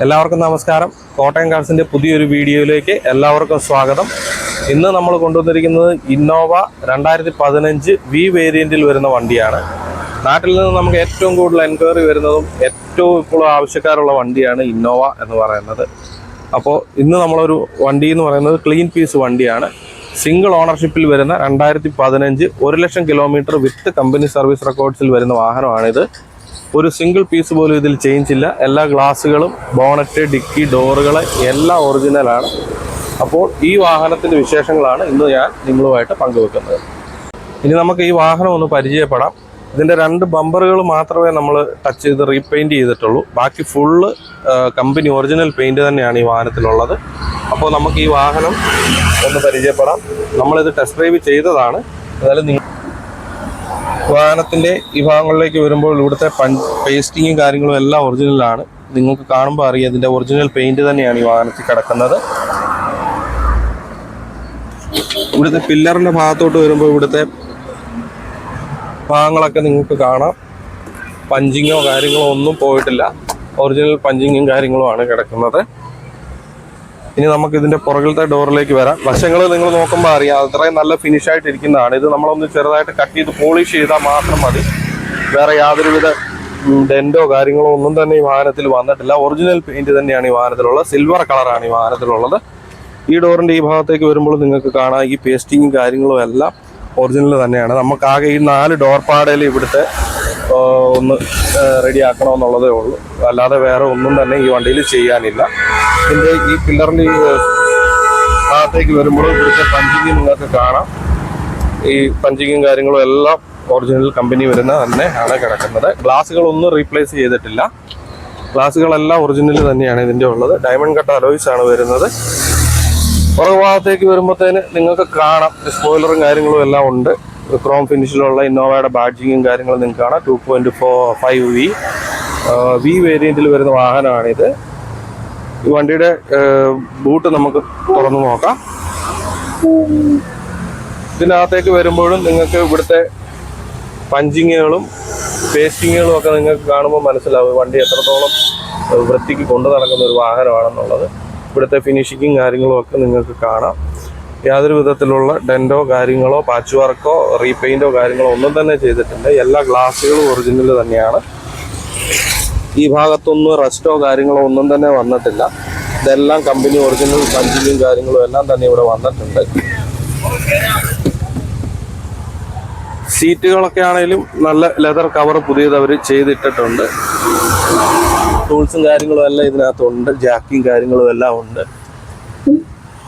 എല്ലാവർക്കും നമസ്കാരം. കോട്ടയം കാർസിൻ്റെ പുതിയൊരു വീഡിയോയിലേക്ക് എല്ലാവർക്കും സ്വാഗതം. ഇന്ന് നമ്മൾ കൊണ്ടുവന്നിരിക്കുന്നത് ഇന്നോവ 2015 വി വേരിയൻറ്റിൽ വരുന്ന വണ്ടിയാണ്. നാട്ടിൽ നിന്ന് നമുക്ക് ഏറ്റവും കൂടുതൽ എൻക്വയറി വരുന്നതും ഏറ്റവും ഇപ്പോൾ ആവശ്യക്കാരുള്ള വണ്ടിയാണ് ഇന്നോവ എന്ന് പറയുന്നത്. അപ്പോൾ ഇന്ന് നമ്മളൊരു വണ്ടി എന്ന് പറയുന്നത് ക്ലീൻ പീസ് വണ്ടിയാണ്. സിംഗിൾ ഓണർഷിപ്പിൽ വരുന്ന 2015 1,00,000 കിലോമീറ്റർ വിത്ത് കമ്പനി സർവീസ് റെക്കോർഡ്സിൽ വരുന്ന വാഹനമാണിത്. ഒരു സിംഗിൾ പീസ് പോലും ഇതിൽ ചേഞ്ച് ഇല്ല. എല്ലാ ഗ്ലാസുകളും, ബോണറ്റ്, ഡിക്കി, ഡോറുകൾ എല്ലാം ഒറിജിനലാണ്. അപ്പോൾ ഈ വാഹനത്തിൻ്റെ വിശേഷങ്ങളാണ് ഇന്ന് ഞാൻ നിങ്ങളുമായിട്ട് പങ്കുവെക്കുന്നത്. ഇനി നമുക്ക് ഈ വാഹനം ഒന്ന് പരിചയപ്പെടാം. ഇതിൻ്റെ 2 ബമ്പറുകൾ മാത്രമേ നമ്മൾ ടച്ച് ചെയ്ത് റീപെയിൻറ്റ് ചെയ്തിട്ടുള്ളൂ. ബാക്കി ഫുള്ള് കമ്പനി ഒറിജിനൽ പെയിൻറ്റ് തന്നെയാണ് ഈ വാഹനത്തിലുള്ളത്. അപ്പോൾ നമുക്ക് ഈ വാഹനം ഒന്ന് പരിചയപ്പെടാം. നമ്മളിത് ടെസ്റ്റ് ഡ്രൈവ് ചെയ്തതാണ്. എന്നാലും വാഹനത്തിൻ്റെ ഈ ഭാഗങ്ങളിലേക്ക് വരുമ്പോൾ ഇവിടുത്തെ പേസ്റ്റിങ്ങും കാര്യങ്ങളും എല്ലാം ഒറിജിനലാണ്. നിങ്ങൾക്ക് കാണുമ്പോൾ അറിയാം ഇതിൻ്റെ ഒറിജിനൽ പെയിൻറ്റ് തന്നെയാണ് ഈ വാഹനത്തിൽ കിടക്കുന്നത്. ഇവിടുത്തെ പില്ലറിൻ്റെ ഭാഗത്തോട്ട് വരുമ്പോൾ ഇവിടുത്തെ ഭാഗങ്ങളൊക്കെ നിങ്ങൾക്ക് കാണാം. പഞ്ചിങ്ങോ കാര്യങ്ങളോ ഒന്നും പോയിട്ടില്ല. ഒറിജിനൽ പഞ്ചിങ്ങും കാര്യങ്ങളുമാണ് കിടക്കുന്നത്. ഇനി നമുക്ക് ഇതിൻ്റെ പുറകിലത്തെ ഡോറിലേക്ക് വരാം. വശങ്ങൾ നിങ്ങൾ നോക്കുമ്പോൾ അറിയാം അത്രയും നല്ല ഫിനിഷായിട്ട് ഇരിക്കുന്നതാണ്. ഇത് നമ്മളൊന്ന് ചെറുതായിട്ട് കട്ട് ചെയ്ത് പോളിഷ് ചെയ്താൽ മാത്രം മതി. വേറെ യാതൊരുവിധ ഡെൻറ്റോ കാര്യങ്ങളോ ഒന്നും തന്നെ ഈ വാഹനത്തിൽ വന്നിട്ടില്ല. ഒറിജിനൽ പെയിൻറ്റ് തന്നെയാണ് ഈ വാഹനത്തിലുള്ളത്. സിൽവർ കളറാണ് ഈ വാഹനത്തിലുള്ളത്. ഈ ഡോറിൻ്റെ ഈ ഭാഗത്തേക്ക് വരുമ്പോൾ നിങ്ങൾക്ക് കാണാം ഈ പേസ്റ്റിങ്ങും കാര്യങ്ങളും എല്ലാം ഒറിജിനൽ തന്നെയാണ്. നമുക്കാകെ ഈ 4 ഡോർ പാടയിൽ ഇവിടുത്തെ ഒന്ന് റെഡിയാക്കണമെന്നുള്ളതേ ഉള്ളൂ. അല്ലാതെ വേറെ ഒന്നും തന്നെ ഈ വണ്ടിയിൽ ചെയ്യാനില്ല. ഇതിൻ്റെ ഈ പില്ലറിൻ്റെ ഈ ഭാഗത്തേക്ക് വരുമ്പോൾ ഇവിടുത്തെ പഞ്ചിങ് നിങ്ങൾക്ക് കാണാം. ഈ പഞ്ചിങ്ങും കാര്യങ്ങളും എല്ലാം ഒറിജിനൽ കമ്പനി വരുന്ന തന്നെ ആണ് കിടക്കുന്നത്. ഗ്ലാസുകളൊന്നും റീപ്ലേസ് ചെയ്തിട്ടില്ല. ഗ്ലാസുകളെല്ലാം ഒറിജിനൽ തന്നെയാണ് ഇതിൻ്റെ ഉള്ളത്. ഡയമണ്ട് കട്ട് അലോയ്സ് ആണ് വരുന്നത്. പുറകു ഭാഗത്തേക്ക് വരുമ്പോഴത്തേന് നിങ്ങൾക്ക് കാണാം സ്പോയിലറും കാര്യങ്ങളും എല്ലാം ഉണ്ട്. ക്രോം ഫിനിഷിലുള്ള ഇന്നോവയുടെ ബാഡ്ജിങ്ങും കാര്യങ്ങളും നിങ്ങൾക്ക് കാണാം. 2.5 വി വേരിയൻറ്റിൽ വരുന്ന വാഹനമാണിത്. ഈ വണ്ടിയുടെ ബൂട്ട് നമുക്ക് തുറന്നു നോക്കാം. ഇതിനകത്തേക്ക് വരുമ്പോഴും നിങ്ങൾക്ക് ഇവിടുത്തെ പഞ്ചിങ്ങുകളും പേസ്റ്റിങ്ങുകളും ഒക്കെ നിങ്ങൾക്ക് കാണുമ്പോൾ മനസ്സിലാവും വണ്ടി എത്രത്തോളം വൃത്തിക്ക് കൊണ്ടു നടക്കുന്ന ഒരു വാഹനമാണെന്നുള്ളത്. ഇവിടുത്തെ ഫിനിഷിങ്ങും കാര്യങ്ങളും ഒക്കെ നിങ്ങൾക്ക് കാണാം. യാതൊരു വിധത്തിലുള്ള ഡെൻറ്റോ കാര്യങ്ങളോ പാച്ച് വർക്കോ റീപെയിൻറ്റോ കാര്യങ്ങളോ ഒന്നും തന്നെ ചെയ്തിട്ടില്ല. എല്ലാ ഗ്ലാസുകളും ഒറിജിനൽ തന്നെയാണ്. ഈ ഭാഗത്തൊന്നും റസ്റ്റോ കാര്യങ്ങളോ ഒന്നും തന്നെ വന്നിട്ടില്ല. ഇതെല്ലാം കമ്പനി ഒറിജിനൽ പഞ്ചിങ്ങും കാര്യങ്ങളും എല്ലാം തന്നെ ഇവിടെ വന്നിട്ടുണ്ട്. സീറ്റുകളൊക്കെ ആണെങ്കിലും നല്ല ലെതർ കവർ പുതിയത് അവർ ചെയ്തിട്ടിട്ടുണ്ട്. ടൂൾസും കാര്യങ്ങളും എല്ലാം ഇതിനകത്തുണ്ട്. ജാക്കിയും കാര്യങ്ങളും എല്ലാം ഉണ്ട്.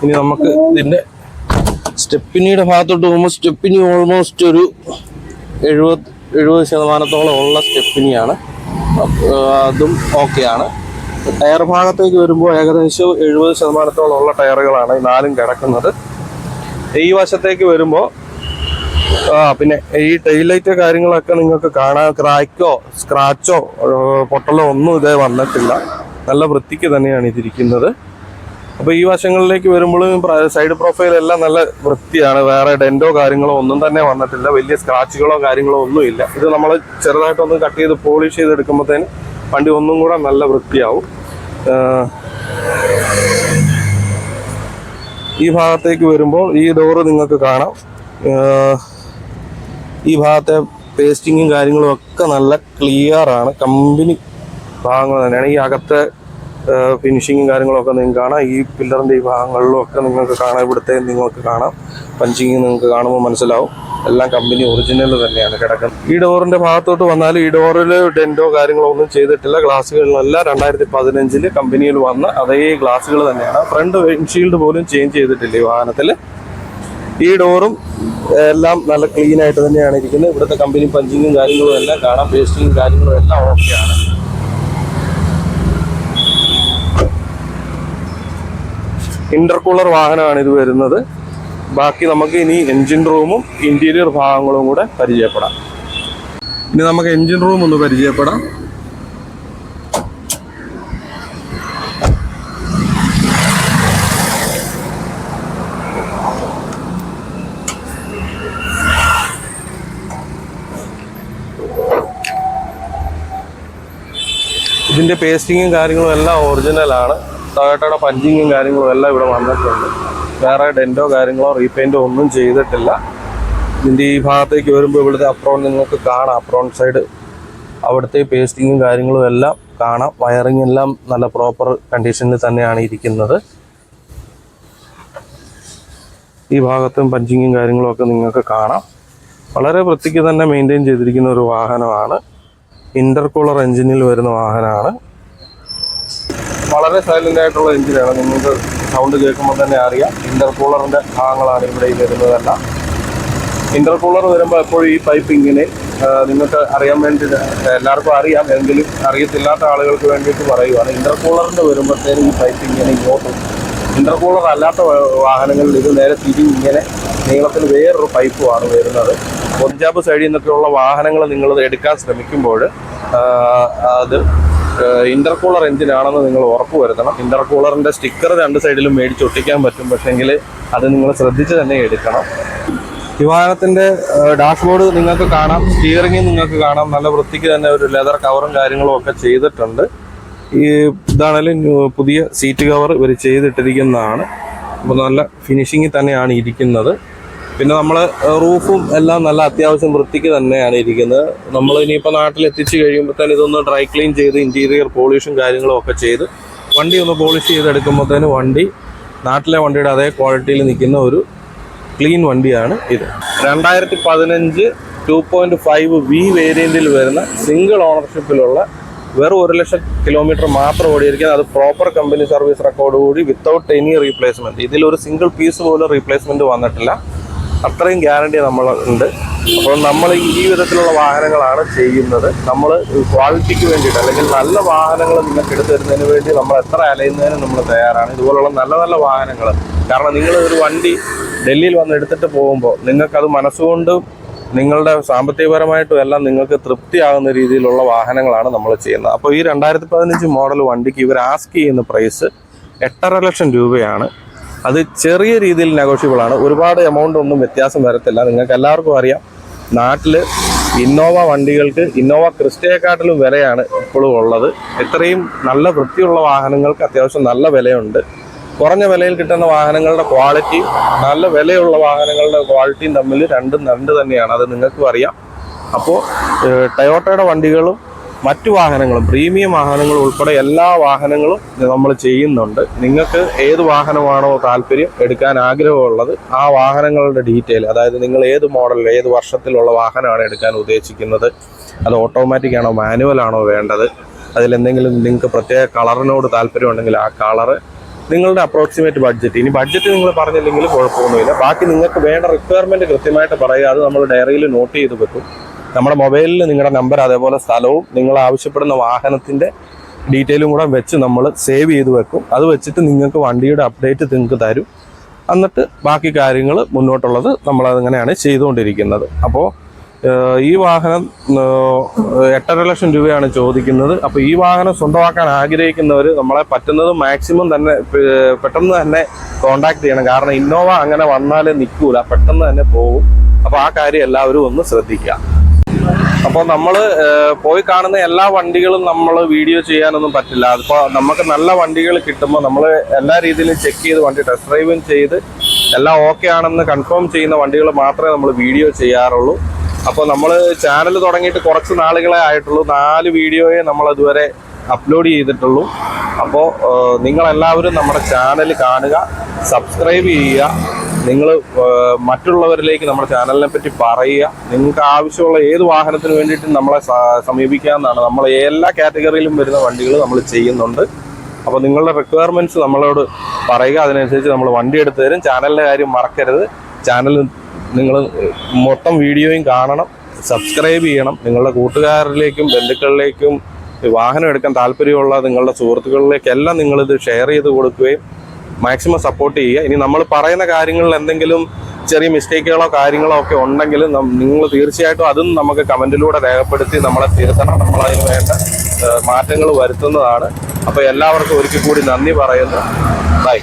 ഇനി നമുക്ക് ഇതിൻ്റെ സ്റ്റെപ്പിനിയുടെ ഭാഗത്തോട്ട് പോകുമ്പോൾ സ്റ്റെപ്പിനി ഓൾമോസ്റ്റ് ഒരു 70% ഉള്ള സ്റ്റെപ്പിനിയാണ്. അതും ഓക്കെയാണ്. ടയർ ഭാഗത്തേക്ക് വരുമ്പോൾ ഏകദേശം 70% ഉള്ള ടയറുകളാണ് ഈ 4ഉം കിടക്കുന്നത്. ഈ വശത്തേക്ക് വരുമ്പോൾ പിന്നെ ഈ ടെയിൽ ലൈറ്റ് കാര്യങ്ങളൊക്കെ നിങ്ങൾക്ക് കാണാൻ ക്രാക്കോ സ്ക്രാച്ചോ പൊട്ടലോ ഒന്നും ഇതേ വന്നിട്ടില്ല. നല്ല വൃത്തിക്ക് തന്നെയാണ് ഇതിരിക്കുന്നത്. അപ്പോൾ ഈ വശങ്ങളിലേക്ക് വരുമ്പോഴും സൈഡ് പ്രൊഫൈലെല്ലാം നല്ല വൃത്തിയാണ്. വേറെ ഡെൻറ്റോ കാര്യങ്ങളോ ഒന്നും തന്നെ വന്നിട്ടില്ല. വലിയ സ്ക്രാച്ചുകളോ കാര്യങ്ങളോ ഒന്നുമില്ല. ഇത് നമ്മൾ ചെറുതായിട്ടൊന്ന് കട്ട് ചെയ്ത് പോളിഷ് ചെയ്തെടുക്കുമ്പോഴത്തേന് വണ്ടി ഒന്നും കൂടെ നല്ല വൃത്തിയാവും. ഈ ഭാഗത്തേക്ക് വരുമ്പോൾ ഈ ഡോറ് നിങ്ങൾക്ക് കാണാം. ഈ ഭാഗത്തെ പേസ്റ്റിങ്ങും കാര്യങ്ങളും ഒക്കെ നല്ല ക്ലിയറാണ്. കമ്പനി ഭാഗങ്ങൾ തന്നെയാണ്. ഈ അകത്തെ ഫിനിഷിങ്ങും കാര്യങ്ങളൊക്കെ നിങ്ങൾക്ക് കാണാം. ഈ പില്ലറിൻ്റെ ഈ ഭാഗങ്ങളിലും ഒക്കെ നിങ്ങൾക്ക് കാണാം. ഇവിടുത്തെ നിങ്ങൾക്ക് കാണാം പഞ്ചിങ് നിങ്ങൾക്ക് കാണുമ്പോൾ മനസ്സിലാവും. എല്ലാം കമ്പനി ഒറിജിനൽ തന്നെയാണ് കിടക്കുന്നത്. ഈ ഡോറിൻ്റെ ഭാഗത്തോട്ട് വന്നാൽ ഈ ഡോറിൽ ഡെൻറ്റോ കാര്യങ്ങളോ ഒന്നും ചെയ്തിട്ടില്ല. ഗ്ലാസുകളിലെല്ലാം 2015 കമ്പനിയിൽ വന്ന അതേ ഗ്ലാസുകൾ തന്നെയാണ്. ഫ്രണ്ട് വിൻഷീൽഡ് പോലും ചേഞ്ച് ചെയ്തിട്ടില്ല ഈ വാഹനത്തിൽ. ഈ ഡോറും എല്ലാം നല്ല ക്ലീൻ ആയിട്ട് തന്നെയാണ് ഇരിക്കുന്നത്. ഇവിടുത്തെ കമ്പനി പഞ്ചിങ്ങും കാര്യങ്ങളും എല്ലാം കാണാം. പേസ്റ്റിങ്ങും കാര്യങ്ങളും എല്ലാം ഓക്കെയാണ്. ഇന്റർകൂളർ വാഹനമാണ് ഇത് വരുന്നത്. ബാക്കി നമുക്ക് ഇനി എൻജിൻ റൂമും ഇന്റീരിയർ ഭാഗങ്ങളും കൂടെ പരിചയപ്പെടാം. ഇനി നമുക്ക് എൻജിൻ റൂം ഒന്ന് പരിചയപ്പെടാം. ഇതിൻ്റെ പേസ്റ്റിങ്ങും കാര്യങ്ങളും എല്ലാം ഒറിജിനലാണ്. ടൊയോട്ടയുടെ പഞ്ചിങ്ങും കാര്യങ്ങളും എല്ലാം ഇവിടെ വന്നിട്ടുണ്ട്. വേറെ ഡെൻറ്റോ കാര്യങ്ങളോ റീപെയിൻറ്റോ ഒന്നും ചെയ്തിട്ടില്ല. ഇതിൻ്റെ ഈ ഭാഗത്തേക്ക് വരുമ്പോൾ ഇവിടുത്തെ അപ്രോൺ നിങ്ങൾക്ക് കാണാം. അപ്രോൺ സൈഡ് അവിടുത്തെ പേസ്റ്റിങ്ങും കാര്യങ്ങളും എല്ലാം കാണാം. വയറിംഗ് എല്ലാം നല്ല പ്രോപ്പർ കണ്ടീഷനിൽ തന്നെയാണ് ഇരിക്കുന്നത്. ഈ ഭാഗത്തും പഞ്ചിങ്ങും കാര്യങ്ങളും ഒക്കെ നിങ്ങൾക്ക് കാണാം. വളരെ വൃത്തിക്ക് തന്നെ മെയിൻറ്റെയിൻ ചെയ്തിരിക്കുന്ന ഒരു വാഹനമാണ്. ഇൻ്റർകൂളർ എഞ്ചിനിൽ വരുന്ന വാഹനമാണ്. വളരെ സൈലൻ്റ് ആയിട്ടുള്ള എഞ്ചിനാണ്. നിങ്ങൾക്ക് സൗണ്ട് കേൾക്കുമ്പോൾ തന്നെ അറിയാം. ഇൻ്റർകൂളറിൻ്റെ ഭാഗങ്ങളാണ് ഇവിടെ വരുന്നതെല്ലാം. ഇൻ്റർകൂളർ വരുമ്പോൾ എപ്പോഴും ഈ പൈപ്പ് ഇങ്ങനെ നിങ്ങൾക്ക് അറിയാൻ വേണ്ടി, എല്ലാവർക്കും അറിയാം എങ്കിലും അറിയത്തില്ലാത്ത ആളുകൾക്ക് വേണ്ടിയിട്ട് പറയുവാണ്. ഇൻ്റർകൂളറിൻ്റെ വരുമ്പോഴത്തേനും ഈ പൈപ്പ് ഇങ്ങനെ ഇങ്ങോട്ടും, ഇൻ്റർകൂളർ അല്ലാത്ത വാഹനങ്ങളിൽ ഇത് നേരെ തിരിഞ്ഞിങ്ങനെ നീളത്തിൽ വേറൊരു പൈപ്പുമാണ് വരുന്നത്. പഞ്ചാബ് സൈഡിൽ നിന്നൊക്കെയുള്ള വാഹനങ്ങൾ നിങ്ങൾ എടുക്കാൻ ശ്രമിക്കുമ്പോൾ അത് ഇൻ്റർകൂളർ എഞ്ചിനാണെന്ന് നിങ്ങൾ ഉറപ്പ് വരുത്തണം. ഇൻ്റർകൂളറിൻ്റെ സ്റ്റിക്കർ രണ്ട് സൈഡിലും മേടിച്ചൊട്ടിക്കാൻ പറ്റും, പക്ഷേങ്കിൽ അത് നിങ്ങൾ ശ്രദ്ധിച്ച് തന്നെ എടുക്കണം. ഈ വാഹനത്തിൻ്റെ ഡാഷ്ബോർഡ് നിങ്ങൾക്ക് കാണാം, സ്റ്റിയറിംഗ് നിങ്ങൾക്ക് കാണാം. നല്ല വൃത്തിക്ക് തന്നെ ഒരു ലെതർ കവറും കാര്യങ്ങളും ഒക്കെ ചെയ്തിട്ടുണ്ട്. ഈ ഇതാണെങ്കിലും പുതിയ സീറ്റ് കവർ ഇവർ ചെയ്തിട്ടിരിക്കുന്നതാണ്. അപ്പോൾ നല്ല ഫിനിഷിങ്ങിൽ തന്നെയാണ് ഇരിക്കുന്നത്. പിന്നെ നമ്മൾ റൂഫും എല്ലാം നല്ല അത്യാവശ്യം വൃത്തിക്ക് തന്നെയാണ് ഇരിക്കുന്നത്. നമ്മൾ ഇനിയിപ്പോൾ നാട്ടിലെത്തിച്ച് കഴിയുമ്പോഴത്തേനും ഇതൊന്ന് ഡ്രൈ ക്ലീൻ ചെയ്ത് ഇൻറ്റീരിയർ പോളിഷും കാര്യങ്ങളും ഒക്കെ ചെയ്ത് വണ്ടി ഒന്ന് പോളിഷ് ചെയ്തെടുക്കുമ്പോഴത്തേനും വണ്ടി നാട്ടിലെ വണ്ടിയുടെ അതേ ക്വാളിറ്റിയിൽ നിൽക്കുന്ന ഒരു ക്ലീൻ വണ്ടിയാണ് ഇത്. 2015 2.5 V വേരിയൻറ്റിൽ വരുന്ന സിംഗിൾ ഓണർഷിപ്പിലുള്ള വെറും 1,00,000 കിലോമീറ്റർ മാത്രം ഓടിയിരിക്കുന്നത്. അത് പ്രോപ്പർ കമ്പനി സർവീസ് റെക്കോർഡ് കൂടി വിത്തൗട്ട് എനി റീപ്ലേസ്മെൻറ്റ്. ഇതിലൊരു സിംഗിൾ പീസ് പോലും റീപ്ലേസ്മെൻറ്റ് വന്നിട്ടില്ല. അത്രയും ഗ്യാരണ്ടി നമ്മളുണ്ട്. അപ്പോൾ നമ്മൾ ഈ വിധത്തിലുള്ള വാഹനങ്ങളാണ് ചെയ്യുന്നത്. നമ്മൾ ക്വാളിറ്റിക്ക് വേണ്ടിയിട്ട് അല്ലെങ്കിൽ നല്ല വാഹനങ്ങൾ നിങ്ങൾക്ക് എടുത്തു തരുന്നതിന് വേണ്ടി നമ്മൾ എത്ര അലയുന്നതിനും നമ്മൾ തയ്യാറാണ്. ഇതുപോലുള്ള നല്ല നല്ല വാഹനങ്ങൾ. കാരണം നിങ്ങൾ ഒരു വണ്ടി ഡൽഹിയിൽ വന്ന് എടുത്തിട്ട് പോകുമ്പോൾ നിങ്ങൾക്കത് മനസ്സുകൊണ്ടും നിങ്ങളുടെ സാമ്പത്തികപരമായിട്ടും എല്ലാം നിങ്ങൾക്ക് തൃപ്തിയാകുന്ന രീതിയിലുള്ള വാഹനങ്ങളാണ് നമ്മൾ ചെയ്യുന്നത്. അപ്പോൾ ഈ 2015 മോഡൽ വണ്ടിക്ക് ഇവർ ആസ്ക് ചെയ്യുന്ന പ്രൈസ് 8.5 ലക്ഷം രൂപയാണ്. അത് ചെറിയ രീതിയിൽ നെഗോഷ്യബിളാണ്. ഒരുപാട് എമൗണ്ട് ഒന്നും വ്യത്യാസം വരത്തില്ല. നിങ്ങൾക്ക് എല്ലാവർക്കും അറിയാം, നാട്ടിൽ ഇന്നോവ വണ്ടികൾക്ക്, ഇന്നോവ ക്രിസ്റ്റയെക്കാട്ടിലും വിലയാണ് ഇപ്പോഴും ഉള്ളത്. ഇത്രയും നല്ല വൃത്തിയുള്ള വാഹനങ്ങൾക്ക് അത്യാവശ്യം നല്ല വിലയുണ്ട്. കുറഞ്ഞ വിലയിൽ കിട്ടുന്ന വാഹനങ്ങളുടെ ക്വാളിറ്റി, നല്ല വിലയുള്ള വാഹനങ്ങളുടെ ക്വാളിറ്റിയും തമ്മിൽ രണ്ട് തന്നെയാണ്. അത് നിങ്ങൾക്കും അറിയാം. അപ്പോൾ ടൊയോട്ടയുടെ വണ്ടികളും മറ്റു വാഹനങ്ങളും, പ്രീമിയം വാഹനങ്ങളും ഉൾപ്പെടെ എല്ലാ വാഹനങ്ങളും നമ്മൾ ചെയ്യുന്നുണ്ട്. നിങ്ങൾക്ക് ഏത് വാഹനമാണോ താല്പര്യം, എടുക്കാൻ ആഗ്രഹമുള്ളത്, ആ വാഹനങ്ങളുടെ ഡീറ്റെയിൽ, അതായത് നിങ്ങൾ ഏത് മോഡലിൽ ഏത് വർഷത്തിലുള്ള വാഹനമാണ് എടുക്കാൻ ഉദ്ദേശിക്കുന്നത്, അത് ഓട്ടോമാറ്റിക് ആണോ മാനുവൽ ആണോ വേണ്ടത്, അതിലെന്തെങ്കിലും നിങ്ങൾക്ക് പ്രത്യേക കളറിനോട് താല്പര്യമുണ്ടെങ്കിൽ ആ കളറ്, നിങ്ങളുടെ അപ്രോക്സിമേറ്റ് ബഡ്ജറ്റ്. ഇനി ബഡ്ജറ്റ് നിങ്ങൾ പറഞ്ഞില്ലെങ്കിൽ കുഴപ്പമൊന്നുമില്ല. ബാക്കി നിങ്ങൾക്ക് വേണ്ട റിക്വയർമെൻറ്റ് കൃത്യമായിട്ട് പറയുക. അത് നമ്മൾ ഡയറിയിൽ നോട്ട് ചെയ്ത് വെക്കും. നമ്മുടെ മൊബൈലിൽ നിങ്ങളുടെ നമ്പർ, അതേപോലെ സ്ഥലവും നിങ്ങൾ ആവശ്യപ്പെടുന്ന വാഹനത്തിൻ്റെ ഡീറ്റെയിലും കൂടെ വെച്ച് നമ്മൾ സേവ് ചെയ്ത് വെക്കും. അത് വെച്ചിട്ട് നിങ്ങൾക്ക് വണ്ടിയുടെ അപ്ഡേറ്റ് നിങ്ങൾക്ക് തരും. എന്നിട്ട് ബാക്കി കാര്യങ്ങൾ മുന്നോട്ടുള്ളത് നമ്മളതങ്ങനെയാണ് ചെയ്തുകൊണ്ടിരിക്കുന്നത്. അപ്പോൾ ഈ വാഹനം 8.5 ലക്ഷം രൂപയാണ് ചോദിക്കുന്നത്. അപ്പോൾ ഈ വാഹനം സ്വന്തമാക്കാൻ ആഗ്രഹിക്കുന്നവർ നമ്മളെ പറ്റുന്നത് മാക്സിമം തന്നെ പെട്ടെന്ന് തന്നെ കോണ്ടാക്ട് ചെയ്യണം. കാരണം ഇന്നോവ അങ്ങനെ വന്നാലേ നിൽക്കൂല, പെട്ടെന്ന് തന്നെ പോകും. അപ്പോൾ ആ കാര്യം എല്ലാവരും ഒന്ന് ശ്രദ്ധിക്കുക. അപ്പോൾ നമ്മൾ പോയി കാണുന്ന എല്ലാ വണ്ടികളും നമ്മൾ വീഡിയോ ചെയ്യാനൊന്നും പറ്റില്ല. അതിപ്പോൾ നമുക്ക് നല്ല വണ്ടികൾ കിട്ടുമ്പോൾ നമ്മൾ എല്ലാ രീതിയിലും ചെക്ക് ചെയ്ത് വണ്ടി ടെസ്റ്റ് ഡ്രൈവും ചെയ്ത് എല്ലാം ഓക്കെ ആണെന്ന് കൺഫേം ചെയ്യുന്ന വണ്ടികൾ മാത്രമേ നമ്മൾ വീഡിയോ ചെയ്യാറുള്ളൂ. അപ്പോൾ നമ്മൾ ചാനൽ തുടങ്ങിയിട്ട് കുറച്ച് നാളുകളെ ആയിട്ടുള്ളൂ. 4 വീഡിയോയെ നമ്മൾ ഇതുവരെ അപ്ലോഡ് ചെയ്തിട്ടുള്ളൂ. അപ്പോൾ നിങ്ങളെല്ലാവരും നമ്മുടെ ചാനൽ കാണുക, സബ്സ്ക്രൈബ് ചെയ്യുക. നിങ്ങൾ മറ്റുള്ളവരിലേക്ക് നമ്മുടെ ചാനലിനെ പറ്റി പറയുക. നിങ്ങൾക്ക് ആവശ്യമുള്ള ഏത് വാഹനത്തിന് വേണ്ടിയിട്ടും നമ്മളെ സമീപിക്കാവുന്നതാണ്. നമ്മൾ എല്ലാ കാറ്റഗറിയിലും വരുന്ന വണ്ടികൾ നമ്മൾ ചെയ്യുന്നുണ്ട്. അപ്പോൾ നിങ്ങളുടെ റിക്വയർമെൻറ്റ്സ് നമ്മളോട് പറയുക, അതിനനുസരിച്ച് നമ്മൾ വണ്ടി എടുത്തു തരും. ചാനലിൻ്റെ കാര്യം മറക്കരുത്. ചാനൽ നിങ്ങൾ മൊത്തം വീഡിയോയും കാണണം, സബ്സ്ക്രൈബ് ചെയ്യണം. നിങ്ങളുടെ കൂട്ടുകാരിലേക്കും ബന്ധുക്കളിലേക്കും വാഹനം എടുക്കാൻ താല്പര്യമുള്ള നിങ്ങളുടെ സുഹൃത്തുക്കളിലേക്കെല്ലാം നിങ്ങളിത് ഷെയർ ചെയ്ത് കൊടുക്കുകയും മാക്സിമം സപ്പോർട്ട് ചെയ്യുക. ഇനി നമ്മൾ പറയുന്ന കാര്യങ്ങളിൽ എന്തെങ്കിലും ചെറിയ മിസ്റ്റേക്കുകളോ കാര്യങ്ങളോ ഒക്കെ ഉണ്ടെങ്കിൽ നിങ്ങൾ തീർച്ചയായിട്ടും അതും നമുക്ക് കമൻറ്റിലൂടെ രേഖപ്പെടുത്തി നമ്മളെ തിരുത്തണം. നമ്മളതിന് വേണ്ട മാറ്റങ്ങൾ വരുത്തുന്നതാണ്. അപ്പോൾ എല്ലാവർക്കും ഒരിക്കൽ കൂടി നന്ദി പറയുന്നു. ബൈ.